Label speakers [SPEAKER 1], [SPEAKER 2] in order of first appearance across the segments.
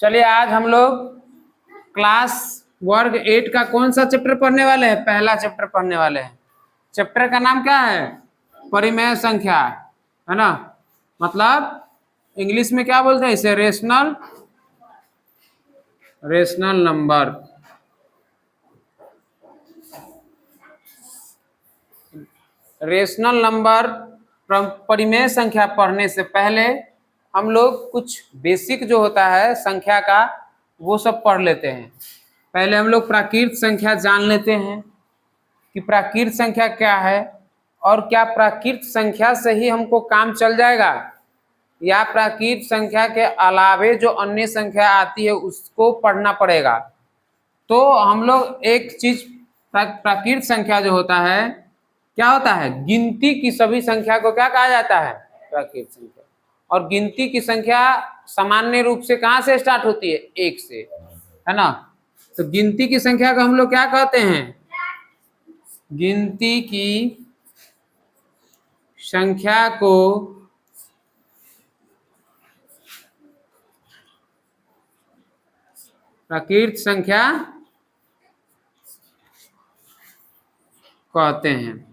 [SPEAKER 1] चलिए आज हम लोग क्लास वर्ग 8 का कौन सा चैप्टर पढ़ने वाले हैं? पहला चैप्टर पढ़ने वाले हैं। चैप्टर का नाम क्या है? परिमेय संख्या, है ना। मतलब इंग्लिश में क्या बोलते हैं इसे? Rational number. रेशनल नंबर परिमेय संख्या पढ़ने से पहले हम लोग कुछ बेसिक जो होता है संख्या का वो सब पढ़ लेते हैं। पहले हम लोग प्राकृत संख्या जान लेते हैं कि प्राकृत संख्या क्या है और क्या प्राकृत संख्या से ही हमको काम चल जाएगा या प्राकृत संख्या के अलावे जो अन्य संख्या आती है उसको पढ़ना पड़ेगा। तो हम लोग एक चीज, प्राकृत संख्या जो होता है क्या होता है? गिनती की सभी संख्या को क्या कहा जाता है? प्राकृत संख्या। और गिनती की संख्या सामान्य रूप से कहाँ से स्टार्ट होती है? 1 से, है ना। तो गिनती की संख्या को हम लोग क्या कहते हैं? गिनती की संख्या को प्राकृत संख्या कहते हैं।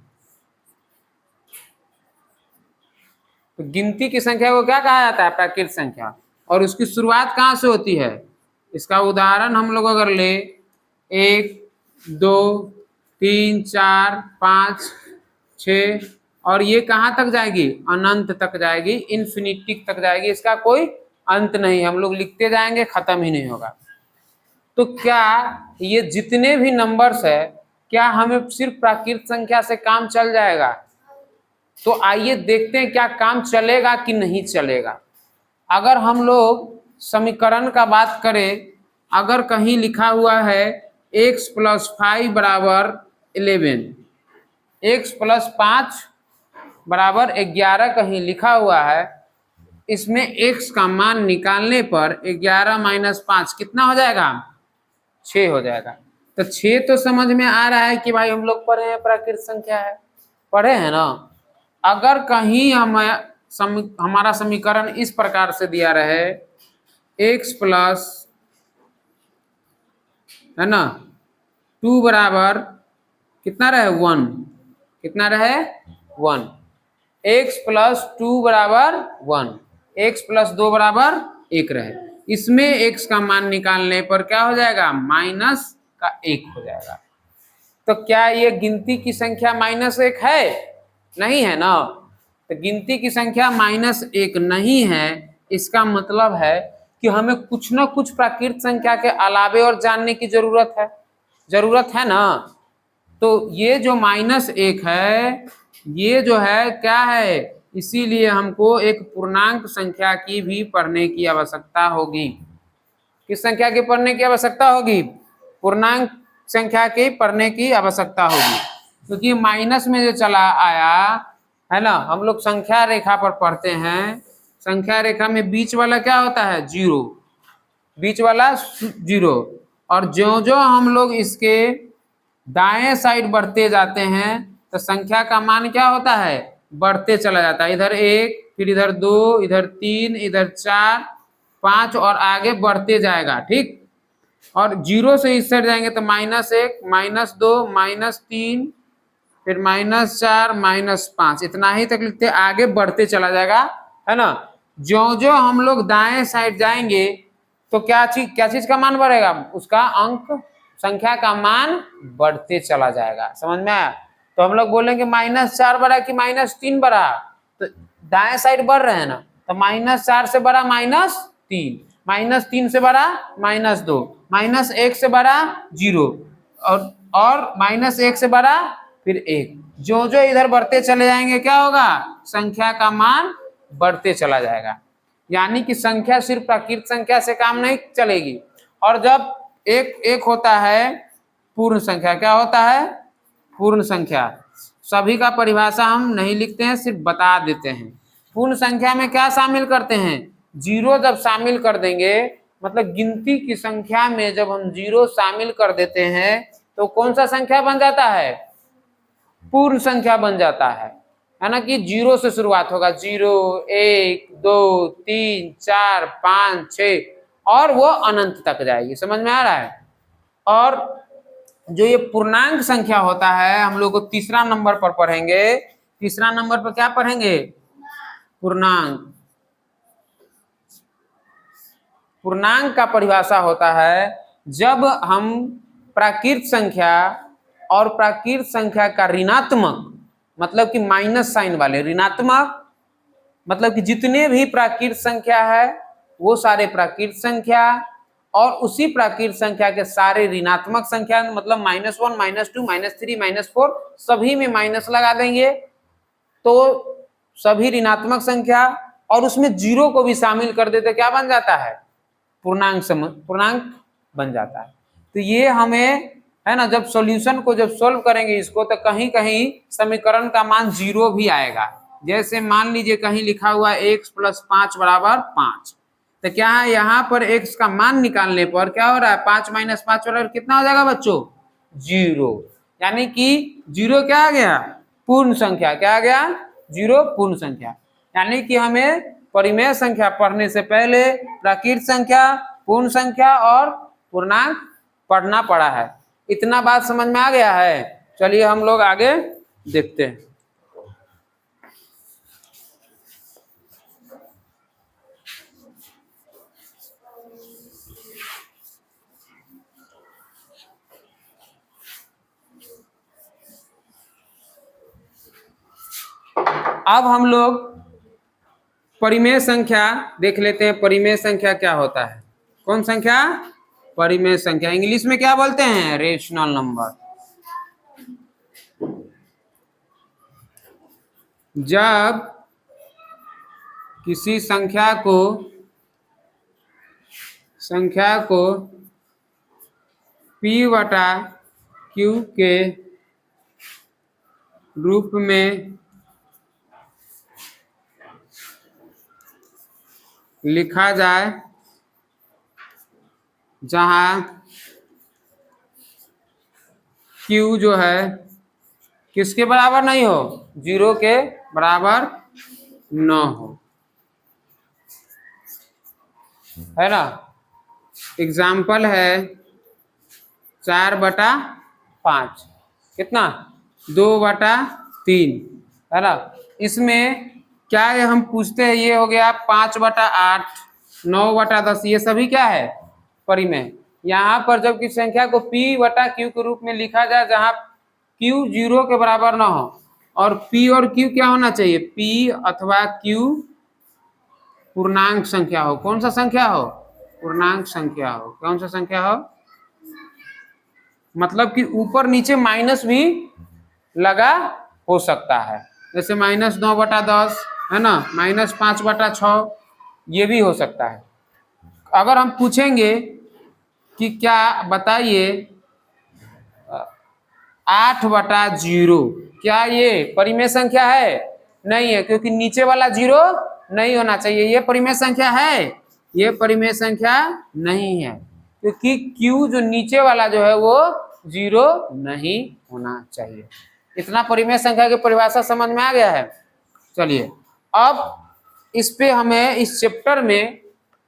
[SPEAKER 1] तो गिनती की संख्या को क्या कहा जाता है? प्राकृत संख्या। और उसकी शुरुआत कहाँ से होती है? इसका उदाहरण हम लोग अगर ले 1 2 3 4 5 6 और ये कहाँ तक जाएगी? अनंत तक जाएगी, इन्फिनिटी तक जाएगी। इसका कोई अंत नहीं, हम लोग लिखते जाएंगे, खत्म ही नहीं होगा। तो क्या ये जितने भी नंबर्स है क्या हमें सिर्फ प्राकृत संख्या से काम चल जाएगा? तो आइए देखते हैं क्या काम चलेगा कि नहीं चलेगा। अगर हम लोग समीकरण का बात करें, अगर कहीं लिखा हुआ है x + 5 = 11, x + 5 = 11 कहीं लिखा हुआ है, इसमें x का मान निकालने पर 11 - 5 कितना हो जाएगा? 6 हो जाएगा। तो 6 तो समझ में आ रहा है कि भाई हम लोग पढ़े हैं प्राकृत संख्या है, पढ़े हैं ना। अगर कहीं हमारा समीकरण इस प्रकार से दिया रहे x प्लस, है ना, 2 बराबर कितना रहे? 1, कितना रहे? 1। x + 2 = 1, x + 2 = 1 रहे। इसमें x का मान निकालने पर क्या हो जाएगा? -1 हो जाएगा। तो क्या ये गिनती की संख्या -1 है? नहीं है ना। तो गिनती की संख्या -1 नहीं है, इसका मतलब है कि हमें कुछ ना कुछ प्राकृत संख्या के अलावे और जानने की जरूरत है ना। तो ये जो -1 है ये जो है क्या है? इसीलिए हमको एक पूर्णांक संख्या की भी पढ़ने की आवश्यकता होगी। किस संख्या की पढ़ने की आवश्यकता होगी? पूर्णांक संख्या की पढ़ने की आवश्यकता होगी, क्योंकि माइनस में जो चला आया है ना, हम लोग संख्या रेखा पर पढ़ते हैं। संख्या रेखा में बीच वाला क्या होता है? 0, बीच वाला 0। और जो जो हम लोग इसके दाएं साइड बढ़ते जाते हैं तो संख्या का मान क्या होता है? बढ़ते चला जाता है। इधर 1, फिर इधर 2, इधर 3, इधर 4 5 और आगे बढ़ते जाएगा, ठीक। और 0 से इस साइड जाएंगे तो -1 -2 -3 फिर -4 -5, इतना ही तक लिखते आगे बढ़ते चला जाएगा, है ना। जो जो हम लोग दाएं साइड जाएंगे तो क्या चीज का मान बढ़ेगा? उसका अंक संख्या का मान बढ़ते चला जाएगा। समझ में आया? तो हम लोग बोलेंगे -4 बढ़ा कि -3 बढ़ा, तो दाएं साइड बढ़ रहे हैं ना, तो -4 से बढ़ा -3, -3 से बढ़ा -2, -1 से बढ़ा 0 और -1 से बढ़ा फिर 1। जो जो इधर बढ़ते चले जाएंगे क्या होगा? संख्या का मान बढ़ते चला जाएगा। यानी कि संख्या सिर्फ प्राकृत संख्या से काम नहीं चलेगी। और जब एक होता है पूर्ण संख्या, क्या होता है? पूर्ण संख्या। सभी का परिभाषा हम नहीं लिखते हैं, सिर्फ बता देते हैं। पूर्ण संख्या में क्या शामिल करते हैं? 0 जब शामिल कर देंगे, मतलब गिनती की संख्या में जब हम 0 शामिल कर देते हैं तो कौन सा संख्या बन जाता है? पूर्ण संख्या बन जाता है ना। कि 0 से शुरुआत होगा, 0 1 2 3 4 5 6 और वो अनंत तक जाएगी। समझ में आ रहा है? और जो ये पूर्णांक संख्या होता है हम लोग को तीसरा नंबर पर पढ़ेंगे। तीसरा नंबर पर क्या पढ़ेंगे? पूर्णांक। पूर्णांक का परिभाषा होता है जब हम प्राकृत संख्या और प्राकृत संख्या का ऋणात्मक, मतलब कि माइनस साइन वाले ऋणात्मक, मतलब कि जितने भी प्राकृत संख्या है वो सारे प्राकृत संख्या, और उसी प्राकृत संख्या के सारे ऋणात्मक संख्या, मतलब -1, -2, -3, -4, सभी में माइनस लगा देंगे तो सभी ऋणात्मक संख्या, और उसमें जीरो को भी शामिल कर देते, क्या बन जाता है? पूर्णांक बन जाता है। तो ये हमें है ना, जब सॉल्यूशन को जब सोल्व करेंगे इसको, तो कहीं कहीं समीकरण का मान 0 भी आएगा। जैसे मान लीजिए कहीं लिखा हुआ है x + 5 = 5, तो क्या है यहाँ पर x का मान निकालने पर क्या हो रहा है? 5 - 5 बराबर कितना हो जाएगा बच्चों? 0। यानी कि 0 क्या आ गया? पूर्ण संख्या। क्या आ गया? 0 पूर्ण संख्या। यानी कि हमें परिमेय संख्या पढ़ने से पहले प्राकृत संख्या, पूर्ण संख्या और पूर्णांक पढ़ना पड़ा है। इतना बात समझ में आ गया है? चलिए हम लोग आगे देखते हैं। अब हम लोग परिमेय संख्या देख लेते हैं। परिमेय संख्या क्या होता है? कौन संख्या? परिमेय संख्या। इंग्लिश में क्या बोलते हैं? Rational number. जब किसी संख्या को p/q के रूप में लिखा जाए, जहां q जो है किसके बराबर नहीं हो? 0 के बराबर न हो, है ना। एग्जाम्पल है 4/5, कितना? 2/3, है ना। इसमें क्या है हम पूछते हैं? ये हो गया 5/8, 9/10, ये सभी क्या है? परिमेय। यहाँ पर जब किसी संख्या को p/q के रूप में लिखा जाए जहाँ q 0 के बराबर ना हो, और p और q क्या होना चाहिए? p अथवा q पूर्णांक संख्या हो। कौन सा संख्या हो? पूर्णांक संख्या हो। कौन सा संख्या हो? मतलब कि ऊपर नीचे माइनस भी लगा हो सकता है, जैसे -9/10, है ना, -5/6, ये भी हो सकता है। अगर हम पूछेंगे कि क्या बताइए 8/0, क्या ये परिमेय संख्या है? नहीं है, क्योंकि नीचे वाला 0 नहीं होना चाहिए। ये परिमेय संख्या है? ये परिमेय संख्या नहीं है, क्योंकि q जो नीचे वाला जो है वो 0 नहीं होना चाहिए। इतना परिमेय संख्या की परिभाषा समझ में आ गया है। चलिए अब इस पे हमें इस चैप्टर में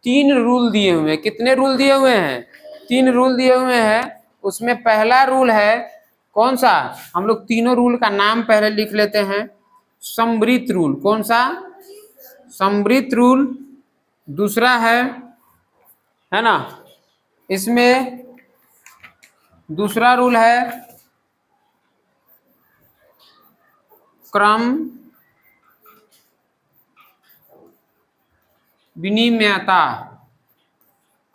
[SPEAKER 1] 3 रूल दिए हुए हैं। कितने रूल दिए हुए हैं? 3 रूल दिए हुए हैं। उसमें पहला रूल है कौन सा? हम लोग तीनों रूल का नाम पहले लिख लेते हैं। समवृत्त रूल। कौन सा? समवृत्त रूल। दूसरा है ना, इसमें दूसरा रूल है क्रम विनिमयता।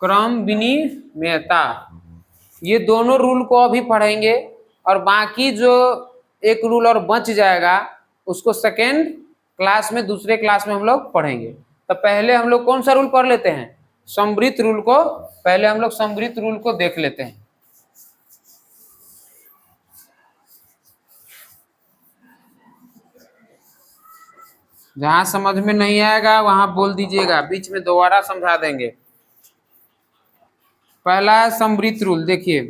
[SPEAKER 1] क्रम विनिमयता, ये दोनों रूल को अभी पढ़ेंगे, और बाकी जो एक रूल और बच जाएगा उसको सेकेंड क्लास में, दूसरे क्लास में हम लोग पढ़ेंगे। तो पहले हम लोग कौन सा रूल पढ़ लेते हैं? समवृत्त रूल को। पहले हम लोग समवृत्त रूल को देख लेते हैं। जहां समझ में नहीं आएगा वहां बोल दीजिएगा, बीच में दोबारा समझा देंगे। पहला है समवृत्त रूल। देखिए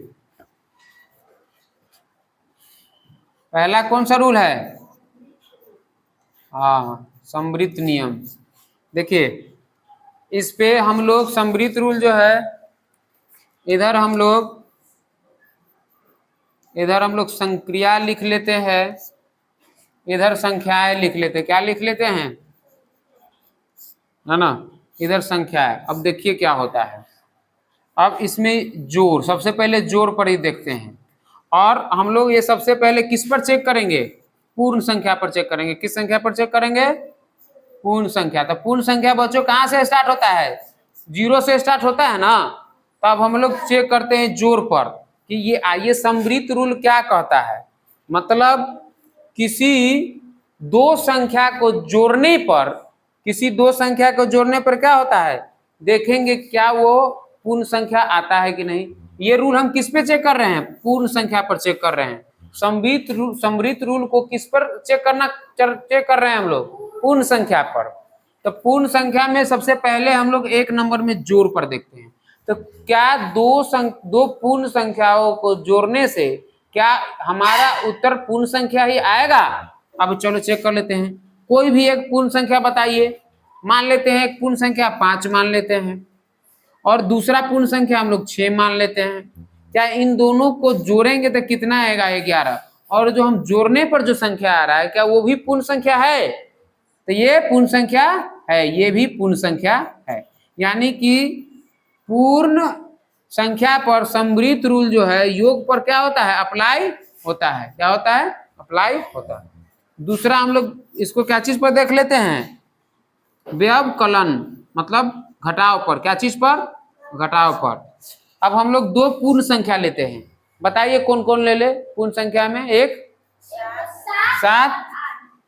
[SPEAKER 1] पहला कौन सा रूल है? हाँ, समवृत्त नियम। देखिए इस पे हम लोग समृद्ध रूल जो है इधर हम लोग संक्रिया लिख लेते हैं, इधर संख्याएं लिख लेते हैं। क्या लिख लेते हैं, है ना, इधर संख्या है। अब देखिए क्या होता है। अब इसमें जोड़, सबसे पहले जोड़ पर ही देखते हैं। और हम लोग ये सबसे पहले किस पर चेक करेंगे, पूर्ण संख्या पर चेक करेंगे। किस संख्या पर चेक करेंगे, पूर्ण संख्या। तो पूर्ण संख्या बच्चों कहाँ से स्टार्ट होता है, 0 से स्टार्ट होता है ना। तो अब हम लोग चेक करते हैं जोड़ पर कि ये आइए समृद्ध रूल क्या कहता है। मतलब किसी दो संख्या को जोड़ने पर, किसी दो संख्या को जोड़ने पर क्या होता है, देखेंगे क्या वो पूर्ण संख्या आता है कि नहीं। ये रूल हम किस पे चेक कर रहे हैं, पूर्ण संख्या पर चेक कर रहे हैं। समृद्ध रूल को किस पर चेक कर रहे हैं हम लोग, पूर्ण संख्या पर। तो पूर्ण संख्या में सबसे पहले हम लोग एक नंबर में जोड़ पर देखते हैं। तो क्या दो पूर्ण संख्याओं को जोड़ने से क्या हमारा उत्तर पूर्ण संख्या ही आएगा। अब चलो चेक कर लेते हैं। कोई भी एक पूर्ण संख्या बताइए। मान लेते हैं एक पूर्ण संख्या 5 मान लेते हैं, और दूसरा पूर्ण संख्या हम लोग 6 मान लेते हैं। क्या इन दोनों को जोड़ेंगे तो कितना आएगा, 11। और जो हम जोड़ने पर जो संख्या आ रहा है, क्या वो भी पूर्ण संख्या है। तो ये पूर्ण संख्या है, ये भी पूर्ण संख्या है। यानी कि पूर्ण संख्या पर समृद्ध रूल जो है योग पर क्या होता है, अप्लाई होता है। क्या होता है, अप्लाई होता है। दूसरा हम लोग इसको क्या चीज पर देख लेते हैं, व्यवकलन, मतलब घटाव पर। क्या चीज पर, घटाव पर। अब हम लोग दो पूर्ण संख्या लेते हैं। बताइए कौन कौन ले ले पूर्ण संख्या में, एक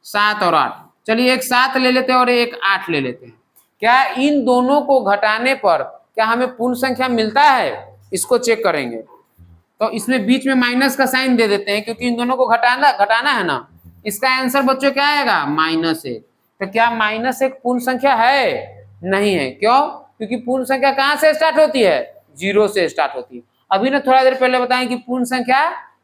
[SPEAKER 1] 7 और 8। चलिए एक 7 ले लेते हैं और एक 8 ले लेते हैं। क्या इन दोनों को घटाने पर क्या हमें पूर्ण संख्या मिलता है, इसको चेक करेंगे। तो इसमें बीच में माइनस का साइन दे देते हैं, क्योंकि इन दोनों को घटाना है ना। इसका आंसर बच्चों क्या आएगा, -1। तो क्या -1 पूर्ण संख्या है, नहीं है। क्यों, क्योंकि पूर्ण संख्या कहाँ से स्टार्ट होती है, 0 से स्टार्ट होती है। अभी ना थोड़ा देर पहले बताएं कि पूर्ण संख्या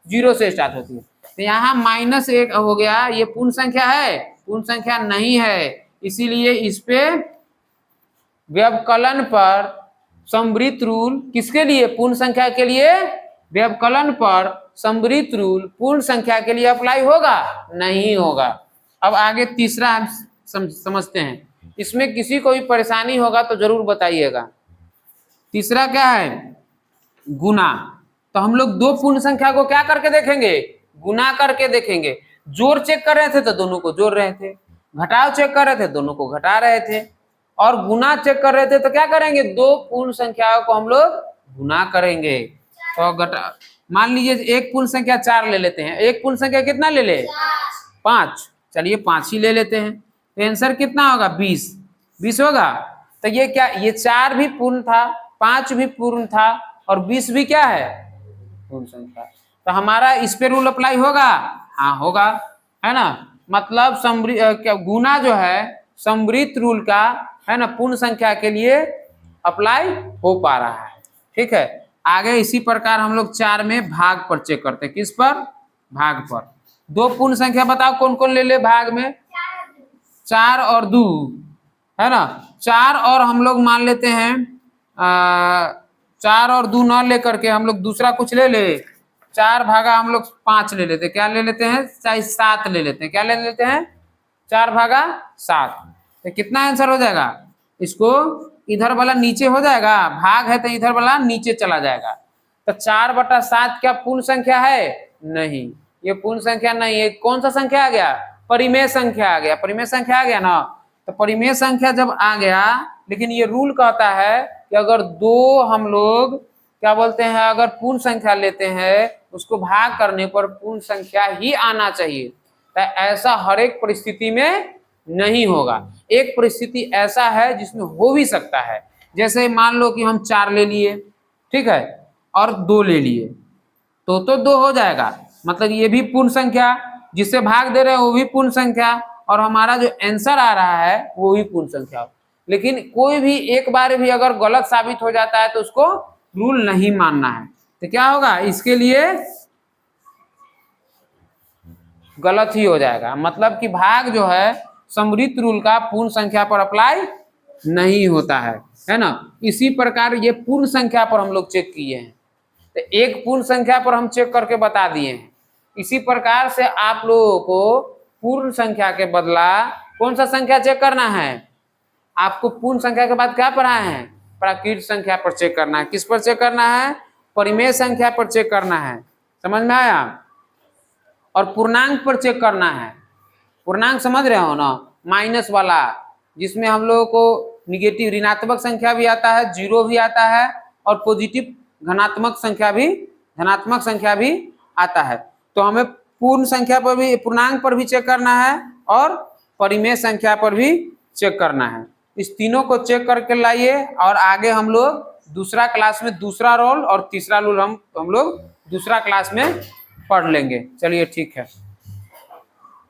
[SPEAKER 1] 0 से स्टार्ट होती है। तो यहाँ -1 हो गया, ये पूर्ण संख्या है, पूर्ण संख्या नहीं है। इसीलिए इस पे व्यवकलन पर समृद्ध रूल किसके लिए, पूर्ण संख्या के लिए। व्यवकलन पर समृद्ध रूल पूर्ण संख्या के लिए अप्लाई होगा, नहीं होगा। अब आगे तीसरा हम समझते हैं। इसमें किसी को भी परेशानी होगा तो जरूर बताइएगा। तीसरा क्या है, गुना। तो हम लोग दो पूर्ण संख्या को क्या करके देखेंगे, गुना करके देखेंगे। जोड़ चेक कर रहे थे तो दोनों को जोड़ रहे थे, घटाव चेक कर रहे थे दोनों को घटा रहे थे, और गुना चेक कर रहे थे तो क्या करेंगे, दो पूर्ण संख्याओं को हम लोग गुना करेंगे। तो मान लीजिए एक पूर्ण संख्या 4 ले लेते हैं। एक पूर्ण संख्या कितना ले ले, 5। चलिए 5 ही ले लेते हैं। तो आंसर कितना होगा, 20 होगा। तो ये क्या, ये 4 भी पूर्ण था, 5 भी पूर्ण था, और 20 भी क्या है, पूर्ण संख्या। तो हमारा इस पे रूल अप्लाई होगा, हाँ होगा, है ना। मतलब गुना जो है समृद्ध रूल का, है ना, पूर्ण संख्या के लिए अप्लाई हो पा रहा है। ठीक है, आगे इसी प्रकार हम लोग 4 में भाग पर चेक करते हैं। किस पर, भाग पर। दो पूर्ण संख्या बताओ कौन कौन ले ले भाग में, 4 और 2, है ना। 4 और हम लोग मान लेते हैं 4 और 2 न लेकर के हम लोग दूसरा कुछ ले ले। 4 भागा हम लोग 5 ले लेते हैं। क्या ले लेते हैं, चाहे 7 ले लेते हैं। क्या ले लेते हैं, 4 भागा 7। तो कितना आंसर हो जाएगा, इसको इधर वाला नीचे हो जाएगा, भाग है तो इधर वाला नीचे चला जाएगा। तो 4/7 क्या पूर्ण संख्या है, नहीं, ये पूर्ण संख्या नहीं है। कौन सा संख्या आ गया, परिमेय संख्या आ गया। परिमेय संख्या आ गया ना। तो परिमेय संख्या जब आ गया, लेकिन ये रूल कहता है कि अगर दो हम लोग क्या बोलते हैं, अगर पूर्ण संख्या लेते हैं उसको भाग करने पर पूर्ण संख्या ही आना चाहिए। तो ऐसा हर एक परिस्थिति में नहीं होगा। एक परिस्थिति ऐसा है जिसमें हो भी सकता है। जैसे मान लो कि हम 4 ले लिए, ठीक है, और 2 ले लिए, तो 2 हो जाएगा। मतलब ये भी पूर्ण संख्या, जिससे भाग दे रहे हैं वो भी पूर्ण संख्या, और हमारा जो आंसर आ रहा है वो भी पूर्ण संख्या। लेकिन कोई भी एक बार भी अगर गलत साबित हो जाता है तो उसको रूल नहीं मानना है। तो क्या होगा, इसके लिए गलत ही हो जाएगा। मतलब कि भाग जो है समृद्ध रूल का पूर्ण संख्या पर अप्लाई नहीं होता है। है ना। इसी प्रकार ये पूर्ण संख्या पर हम लोग चेक किए हैं, तो एक पूर्ण संख्या पर हम चेक करके बता दिए हैं। इसी प्रकार से आप लोगों को पूर्ण संख्या के बदला कौन सा संख्या चेक करना है, आपको पूर्ण संख्या के बाद क्या पढ़ाए हैं, प्राकृत संख्या पर चेक करना है। किस पर चेक करना है, परिमेय संख्या पर चेक करना है, समझ में आया। और पूर्णांक पर चेक करना है। पूर्णांक समझ रहे हो ना, माइनस वाला, जिसमें हम लोगों को निगेटिव ऋणात्मक संख्या भी आता है, जीरो भी आता है, और पॉजिटिव धनात्मक संख्या भी आता है। तो हमें पूर्ण संख्या पर भी, पूर्णांक पर भी चेक करना है और परिमेय संख्या पर भी चेक करना है। इस तीनों को चेक करके लाइए, और आगे हम लोग दूसरा क्लास में दूसरा रोल और तीसरा रोल हम लोग दूसरा क्लास में पढ़ लेंगे। चलिए ठीक है।